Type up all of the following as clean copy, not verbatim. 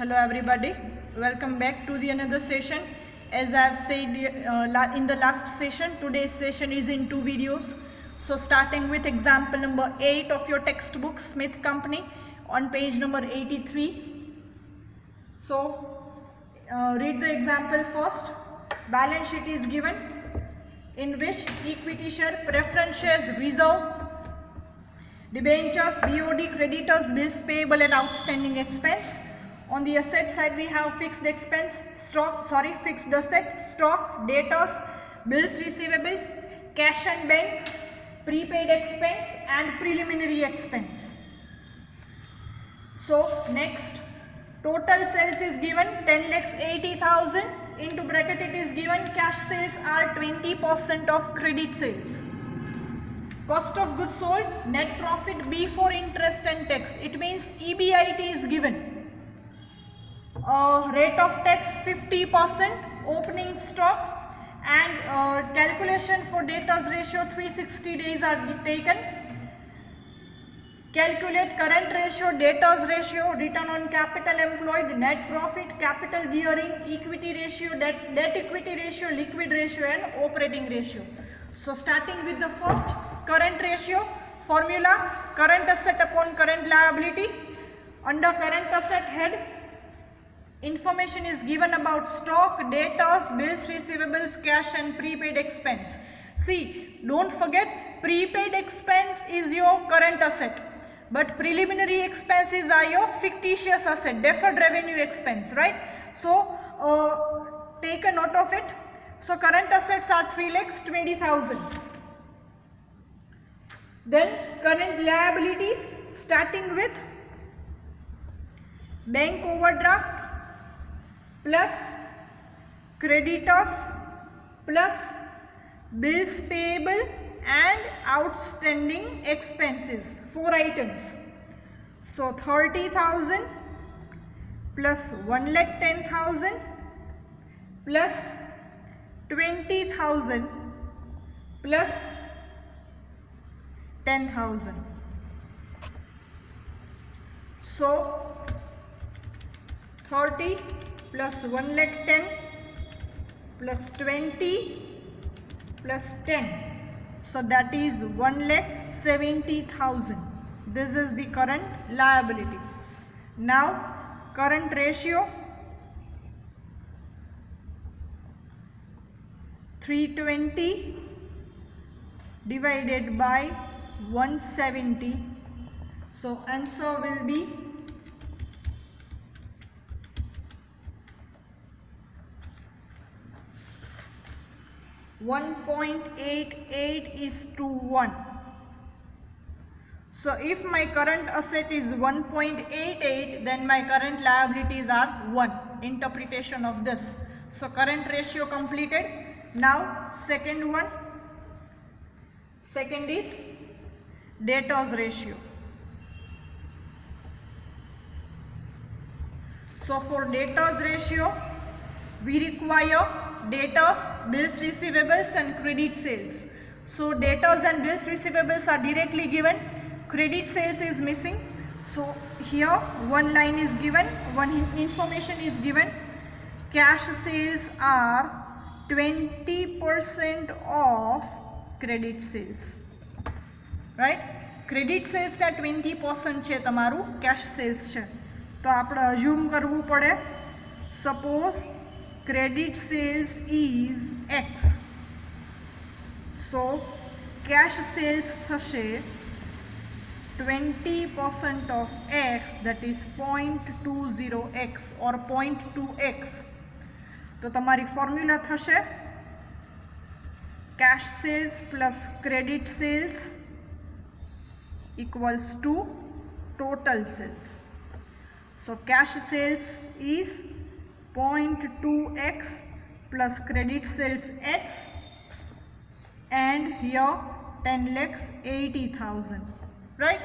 Hello everybody, welcome back to the another session. As I have said in the last session, today's session is in two videos. So starting with example number 8 of your textbook Smith Company on page number 83. So read the example first. Balance sheet is given in which equity share, preference shares, reserve, debentures, BOD, creditors, bills payable and outstanding expense. On the asset side we have fixed expense, fixed asset, stock, debtors, bills receivables, cash and bank, prepaid expense and preliminary expense. So next, total sales is given 10,80,000, into bracket it is given cash sales are 20% of credit sales. Cost of goods sold, net profit before interest and tax, it means EBIT is given. Rate of tax 50%, opening stock, and calculation for debtors ratio 360 days are taken. Calculate current ratio, debtors ratio, return on capital employed, net profit, capital gearing, equity ratio, debt equity ratio, liquid ratio and operating ratio. So starting with the first, current ratio, formula current asset upon current liability. Under current asset head, information is given about stock, debtors, bills receivables, cash and prepaid expense. See, don't forget, prepaid expense is your current asset, but preliminary expenses are your fictitious asset, deferred revenue expense, right? So take a note of it. So current assets are 3,20,000. Then current liabilities, starting with bank overdraft plus creditors plus bills payable and outstanding expenses, 4 items. So 30,000 plus 1,10,000 plus 20,000 plus 10,000. So 30 plus 1,10,000 plus 20 plus 10. So that is 1,70,000. This is the current liability. Now current ratio 320 divided by 170. So answer will be 1.88:1. So if my current asset is 1.88, then my current liabilities are 1. Interpretation of this. So current ratio completed. Now second one. Second is debtors ratio. So for debtors ratio, we require debtors, bills receivables and credit sales. So debtors and bills receivables are directly given, credit sales is missing. So here one line is given, one information is given, cash sales are 20% of credit sales, right? Credit sales टा 20% છે તમારું, cash sales છે. તો આપણે assume કરવું પડે, suppose credit sales is X. So cash sales થશે 20% of X, that is 0.20X or 0.2X. તો તમારી formula થશે cash sales plus credit sales equals to total sales. So cash sales is 0.2X plus credit sales X, and here 10,80,000, right?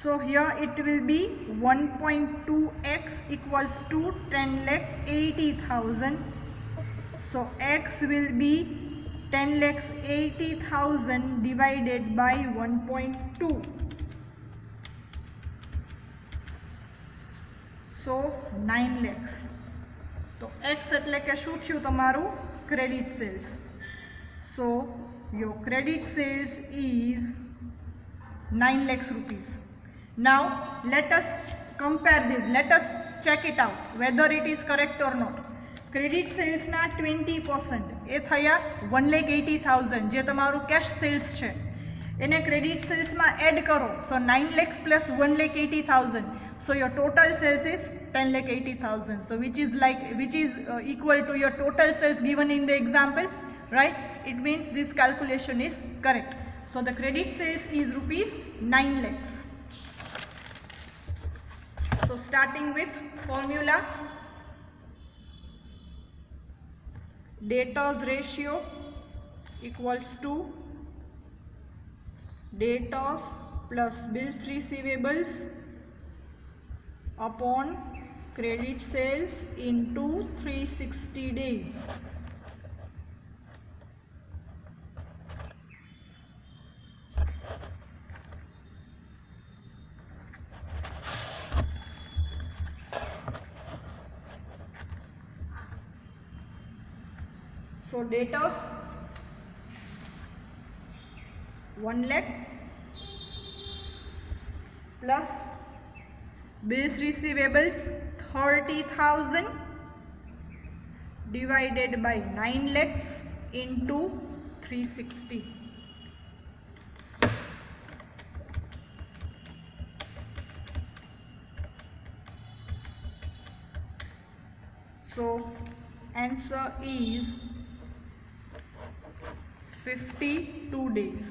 So here it will be 1.2X equals to 10,80,000. So X will be 10,80,000 divided by 1.2. So 9 lakhs. तो X એટલે કે શું થયું તમારું credit sales. So your credit sales is 9 lakhs rupees. Now let us compare this. Let us check it out whether it is correct or not. Credit sales ના 20% એ થયા 1,80,000 જે તમારું cash sales છે એને credit sales માં add કરો. So 9 lakhs plus 1,80,000. So your total sales is 10,80,000. So which is equal to your total sales given in the example, right? It means this calculation is correct. So the credit sales is rupees 9 lakhs. So starting with formula, debtors ratio equals to debtors plus bills receivables upon credit sales into 360 days. So debtors 1 lakh plus bills receivables 30,000 divided by 9 lakhs into 360. So answer is 52 days.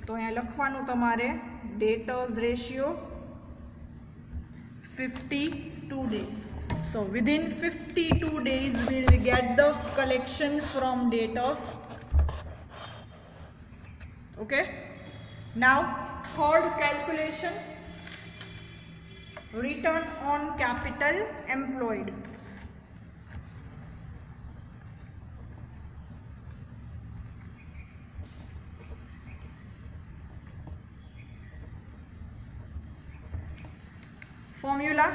तो यहाँ लखवानुं तमारे debtors ratio 52 days. So within 52 days we will get the collection from debtors. Okay. Now third calculation, return on capital employed. Formula,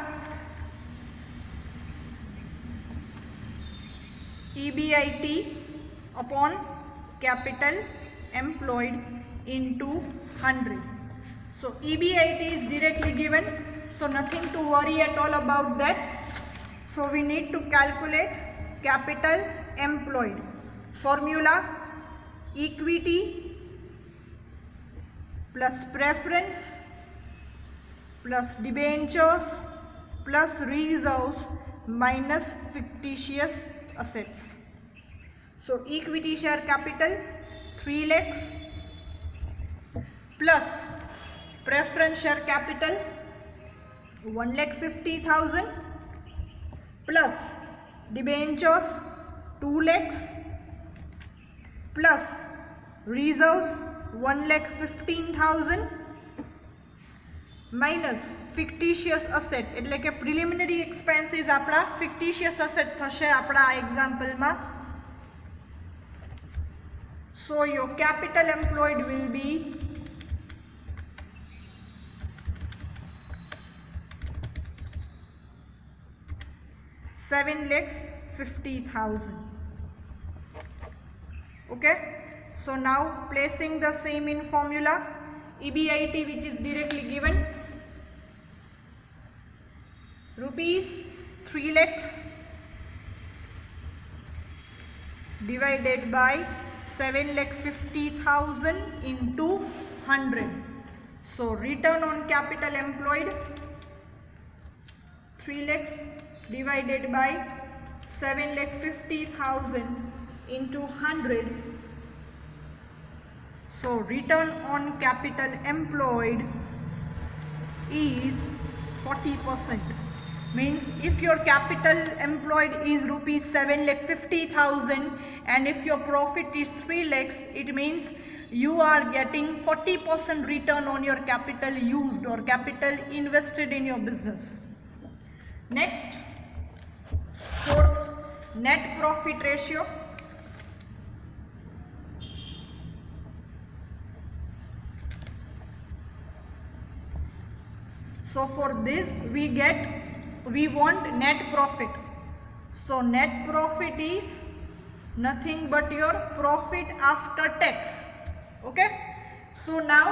EBIT upon capital employed into 100. So EBIT is directly given, so nothing to worry at all about that. So we need to calculate capital employed. Formula, equity plus preference plus debentures plus reserves minus fictitious assets. So equity share capital 3 lakhs plus preference share capital 1,50,000 plus debentures 2 lakhs plus reserves 1,15,000 minus fictitious asset એટલે કે preliminary expenses આપણા fictitious asset થશે આપણા example માં. So your capital employed will be 7,50,000. Okay. So now placing the same in formula, EBIT which is directly given, rupees 3 lakhs divided by 7,50,000 into 100. So return on capital employed 3 lakhs divided by 7,50,000 into 100. So return on capital employed is 40%. Means if your capital employed is rupees 7,50,000 and if your profit is 3 lakhs, it means you are getting 40% return on your capital used or capital invested in your business. Next, fourth, net profit ratio. So for this we get we want net profit. So net profit is nothing but your profit after tax. Okay, so now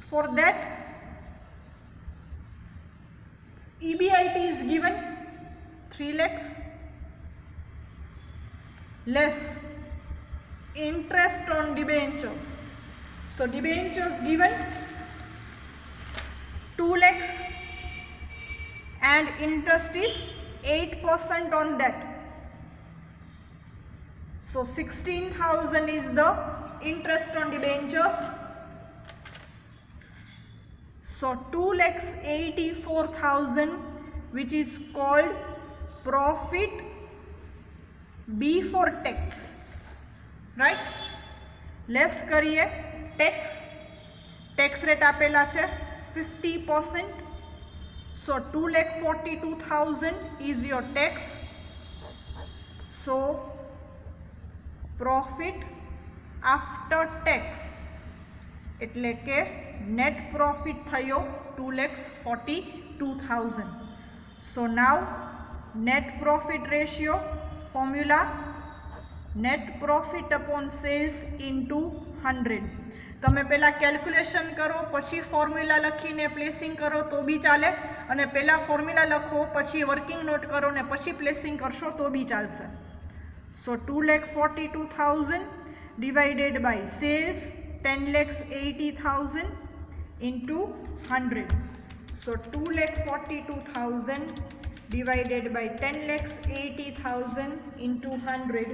for that EBIT is given 3 lakhs less interest on debentures. So debentures given 2 lakhs and interest is 8% on that. So 16,000 is the interest on debentures. So 2,84,000, which is called profit before tax, right? Less करिए tax. Tax rate આપેલા છે 50%. So 2,42,000 is your tax. So profit after tax એટલે કે net profit થયો 2,42,000. So now net profit ratio formula net profit upon sales into 100. તમે પહેલા calculation કરો પછી ફોર્મ્યુલા લખીને પ્લેસિંગ કરો તો બી ચાલે, અને પહેલા ફોર્મ્યુલા લખો પછી વર્કિંગ નોટ કરો ને પછી પ્લેસિંગ કરશો તો બી ચાલશે. So 2,42,000 divided by sales 10,80,000 into 100. So 2,42,000 divided by 10,80,000 into 100.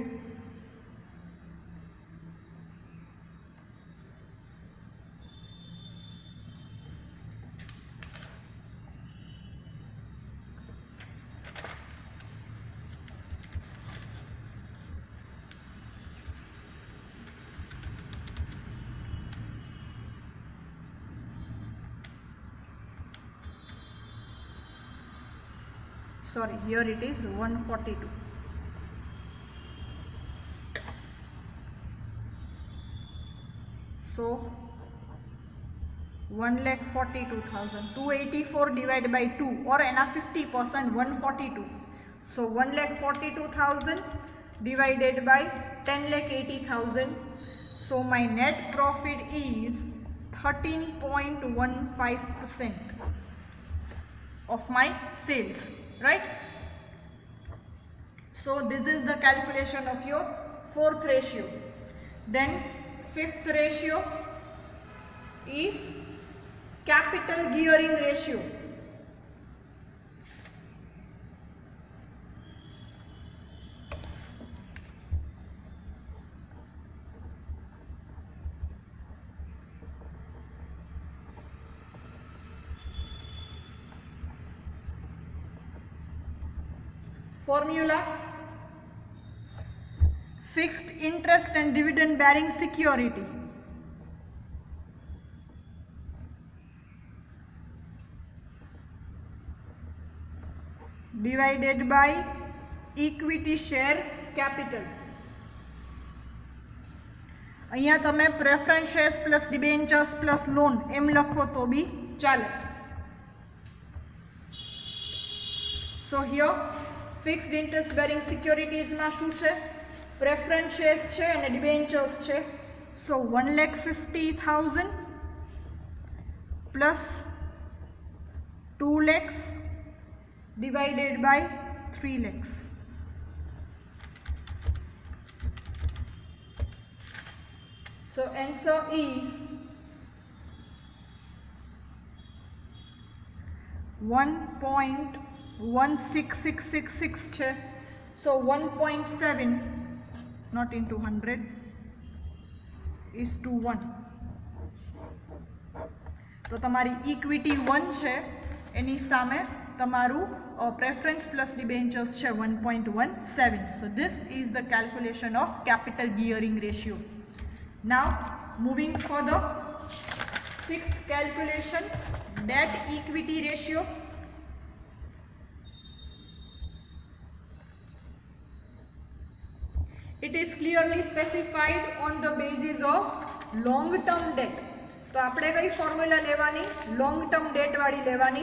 Sorry, here it is 142. So 1,42,000, 284 divided by 2 or Anna 50% 142. So 1,42,000 divided by 10,80,000. So my net profit is 13.15% of my sales. Right? So this is the calculation of your fourth ratio. Then fifth ratio is capital gearing ratio. Formula: fixed interest and dividend bearing security divided by equity share capital. અહીંયા તમે preference shares plus debentures plus loan એમ લખો તો બી ચાલે. So here fixed interest bearing સિક્યોરિટીઝમાં શું છે? પ્રેફરન્સ શેર્સ છે અને ડિબેન્ચર્સ છે. So 1,50,000 plus 2 lakhs divided by 3 lakhs. So answer is 1.16666 છે. So 1.7 not into 100 is to 1. તો તમારી ઇક્વિટી 1 છે, એની સામે તમારું preference plus debentures છે 1.17. So this is the calculation of capital gearing ratio. Now moving further, sixth calculation, debt equity ratio. It is clearly specified on the basis of long term debt. तो આપણે કઈ formula લેવાની? Long term date વાળી લેવાની.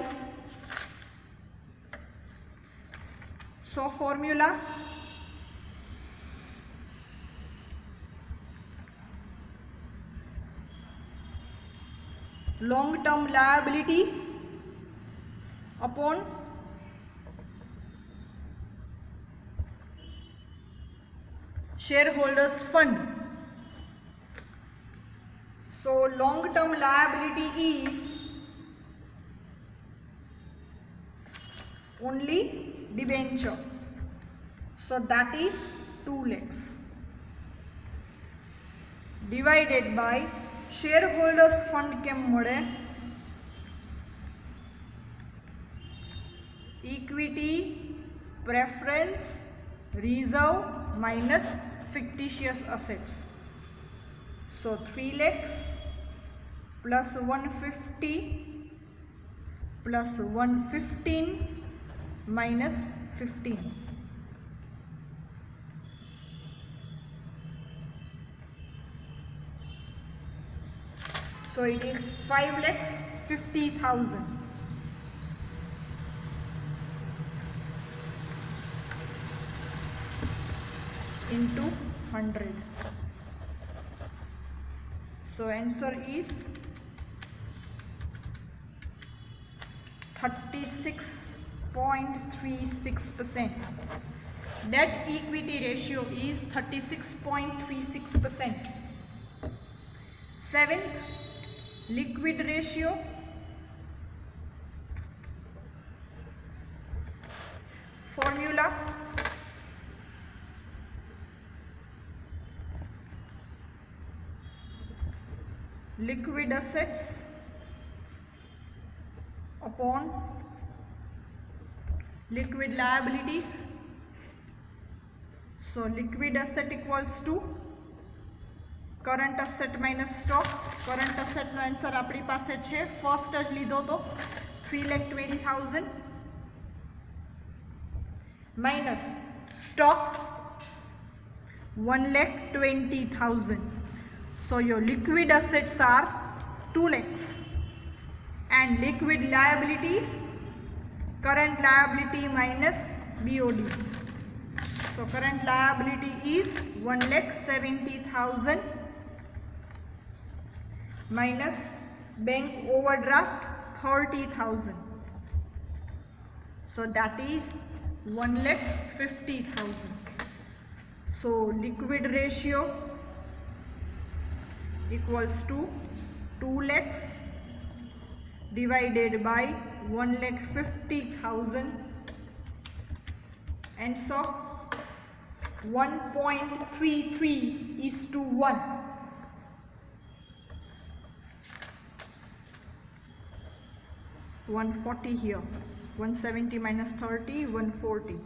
સો formula long term liability upon shareholders fund. So long term liability is only debenture, so that is 2 lakhs divided by shareholders fund કેમ મળે? equity, preference, reserve minus fictitious assets. So 3 lakhs plus 150 plus 115 minus 15. So it is 5,50,000 into 100. So answer is 36.36%. Debt equity ratio is 36.36%. Seventh, liquid ratio. Formula liquid assets upon liquid liabilities. So liquid asset equals to current asset minus stock. Current asset no answer આપણી પાસે છે first જ લીધો તો 3,20,000 minus stock 1,20,000. So your liquid assets are 2 lakhs and liquid liabilities current liability minus BOD. So current liability is 1,70,000 minus bank overdraft 30,000. So that is 1,50,000. So liquid ratio equals to 2 lakhs divided by 1,50,000 and so 1.33:1. $140 here, 170 minus 30, 140.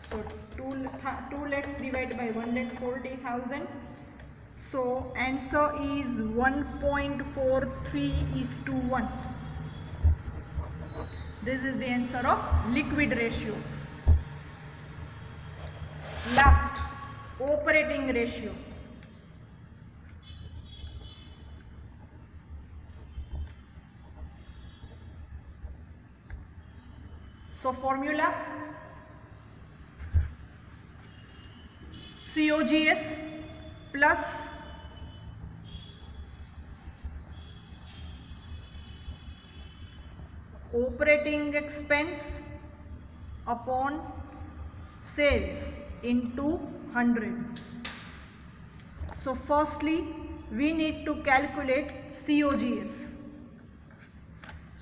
So 2 lakhs divided by 1,40,000. So answer is 1.43:1. This is the answer of liquid ratio. Last, operating ratio. So formula COGS plus operating expense upon sales into 100. So firstly we need to calculate COGS.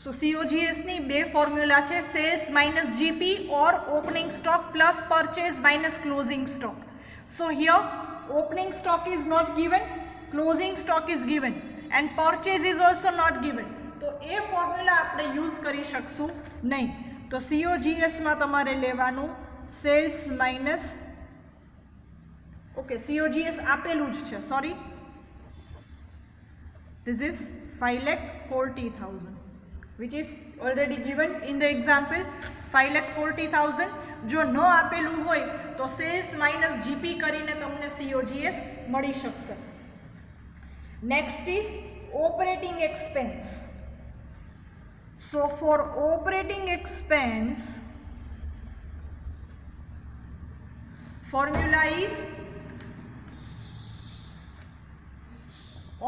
So COGS ની બે formula છે, sales minus GP or opening stock plus purchase minus closing stock. So here opening stock is not given, closing stock is given and purchase is also not given. तो એ formula આપણે use કરી શકશું નહીં. તો COGS માં તમારે લેવાનું cells minus, okay COGS આપેલું જ છે, sorry, this is 5,40,000 which is already given in the example. 5,40,000 જો ન આપેલું હોય તો तो सेल्स माइनस जीपी करीने तमने सीओजीएस मળી શકશે. Next is operating expense. So for operating expense, formula is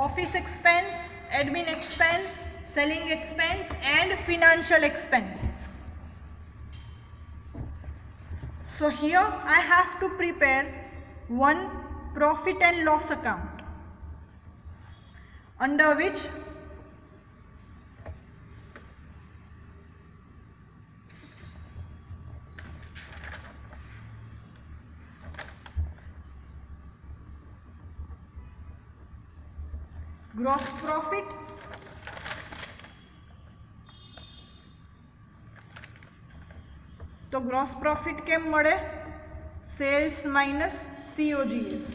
office expense, admin expense, selling expense and financial expense. So here I have to prepare one profit and loss account under which gross profit, तो gross profit केम मळे sales minus COGS.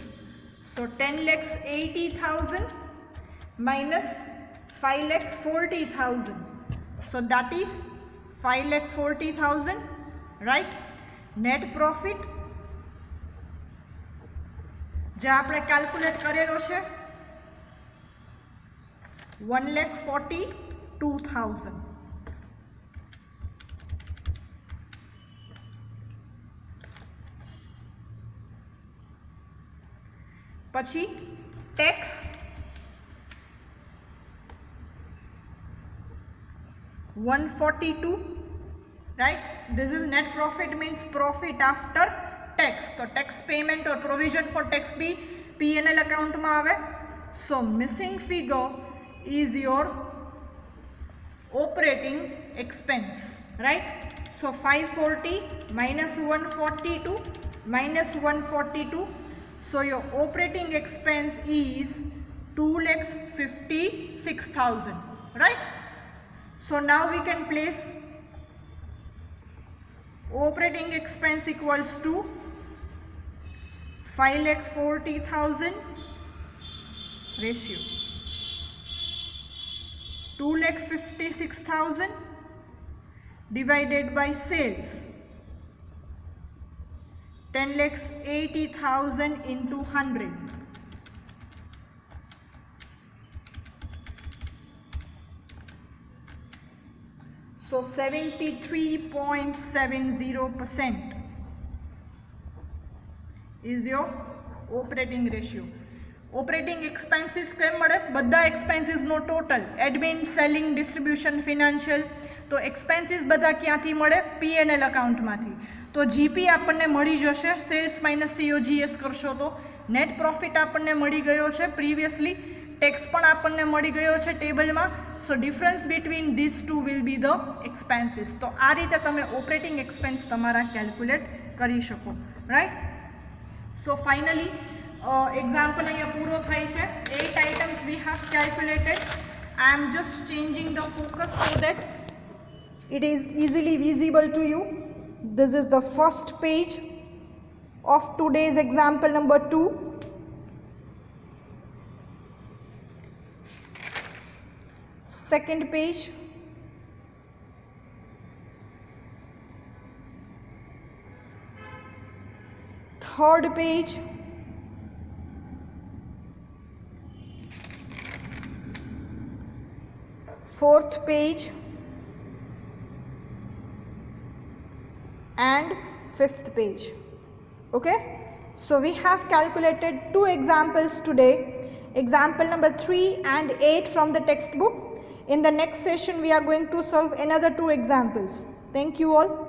So 10,80,000 minus 5,40,000. So that is 5,40,000, right? Net profit जे આપણે calculate કરેલો છે 1,42,000. પછી tax 142, right? This is net profit, means profit after tax. तो tax payment or provision for tax भी P&L account में आवे. So missing figure is your operating expense, right? So 540 minus 142 minus 142. So your operating expense is 2,56,000, right? So now we can place operating expense equals to 5,40,000 ratio 2,56,000 divided by sales 10,80,000 into 100. So 73.70% is your operating ratio. Operating expenses કેમ મળે? બધા expenses નો total, admin, selling, distribution, financial. તો expenses બધા ક્યાંથી મળે? P&L account માંથી. તો GP આપણને મળી જશે, સેલ્સ માઇનસ COGS કરશો તો. નેટ પ્રોફિટ આપણને મળી ગયો છે પ્રીવિયસલી, ટેક્સ પણ આપણને મળી ગયો છે ટેબલમાં. So difference between this two will be the expenses. તો આ રીતે તમે ઓપરેટિંગ એક્સપેન્સ તમારા કેલ્ક્યુલેટ કરી શકો, રાઈટ? સો ફાઇનલી એક્ઝામ્પલ અહીંયા પૂરો થાય છે. 8 items we have calculated. I M just changing the focus so that it is easily visible to you. This is the first page of today's example number 2. Second page. Third page. Fourth page. And fifth page. Okay, so we have calculated 2 examples today, example number 3 and 8 from the textbook. In the next session we are going to solve another 2 examples. Thank you all.